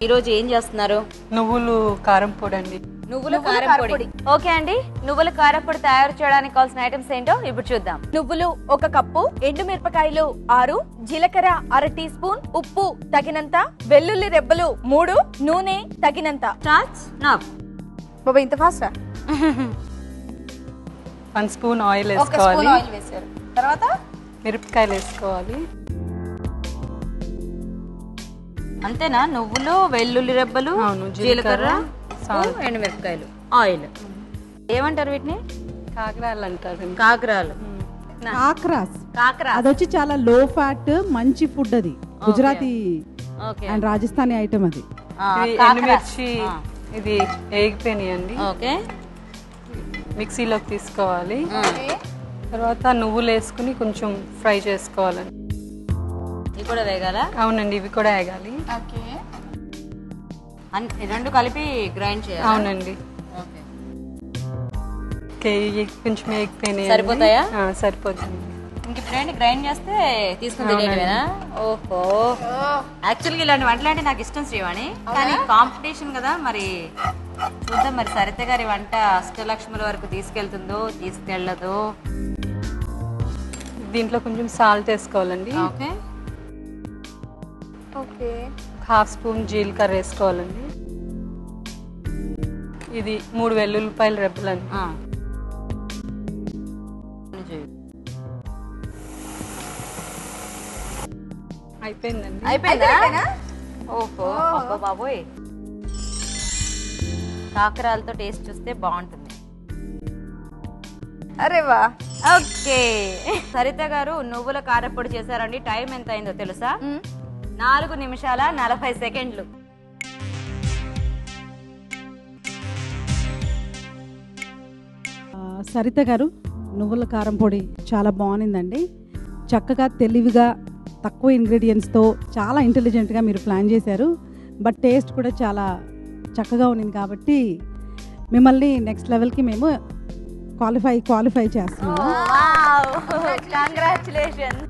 ఈ రోజు ఏం చేస్తున్నారు? నువ్వులు కారం పొడి అండి. నువ్వుల కారం పొడి. ఓకే అండి, నువ్వుల కారం పొడి తయారు చేయడానికి కావాల్సిన ఐటమ్స్ ఏంటో ఇప్పుడు చూద్దాం. నువ్వులు 1 కప్పు, ఎండుమిరపకాయలు 6, జీలకర్ర అర టీ స్పూన్, ఉప్పు తగినంత, వెల్లుల్లి రెబ్బలు 3, నూనె తగినంత. Start now. బాబా ఇంత ఫాస్టా? 1 స్పూన్ ఆయిల్ 1 స్పూన్ వేసుకోవాలి. ఆయిల్ వేశారు. తర్వాత మిరపకాయలు వేసుకోవాలి. అంతేనా? నువ్వులు, వెల్లుల్లి రెబ్బలు, జీలకర్ర, ఎండుమిరపకాయలు, ఆయిల్. ఏమంటారు వీటిని? కాకరాలు అంటారు. కాకరాలు. కాకరాస్ అదొచ్చి చాలా లో ఫ్యాట్ మంచి ఫుడ్. అది గుజరాతీ అండ్ రాజస్థానీ ఐటమ్. అది ఎండుమిర్చి ఇది వేగిపోయినాయి అండి. ఓకే, మిక్సీలోకి తీసుకోవాలి. తర్వాత నువ్వులు వేసుకుని కొంచెం ఫ్రై చేసుకోవాలండి. ఇవి కూడా వేగాల? అవునండి, ఇవి కూడా వేగాలి. రెండు కలిపి గ్రైండ్ చేయాలి. అవునండి. కొంచెం వేగిపోయినాయి. సరిపోతాయా? సరిపోతుంది. ఇంక ఇప్పుడేంటి గ్రైండ్ చేస్తే తీసుకుని తినేటివేనా? ఓహో, యాక్చువల్గా ఇలాంటి వంటలు అంటే నాకు ఇష్టం శ్రీవాణి, కానీ కాంపిటీషన్ కదా, మరి చూద్దాం మరి సరిత గారి వంట అష్టలక్ష్ముల వరకు తీసుకెళ్తుందో తీసుకెళ్ళదో. దీంట్లో కొంచెం సాల్ట్ వేసుకోవాలండి. ఓకే ఓకే, 1/2 స్పూన్ జీలకర్ర వేసుకోవాలండి. ఇది 3 వెల్లుల్లిపాయల రెబ్బలండి. అయిపోయిందండి. అయిపోయిందా? ఓహో బాబోయ్, కాకరాలతో టేస్ట్ చూస్తే బాగుంటుంది. అరే వా. ఓకే, సరిత గారు నువ్వుల కారపొడి చేశారండి. టైం ఎంత అయిందో తెలుసా? 4 నిమిషాల 40 సెకండ్లు. సరిత గారు నువ్వుల కారం పొడి చాలా బాగుందండి. చక్కగా తెలివిగా తక్కువ ఇంగ్రీడియంట్స్తో చాలా ఇంటెలిజెంట్గా మీరు ప్లాన్ చేశారు. బట్ టేస్ట్ కూడా చాలా చక్కగా ఉంది. కాబట్టి మిమ్మల్ని నెక్స్ట్ లెవెల్కి మేము క్వాలిఫై చేస్తున్నాము. కంగ్రాచులేషన్స్.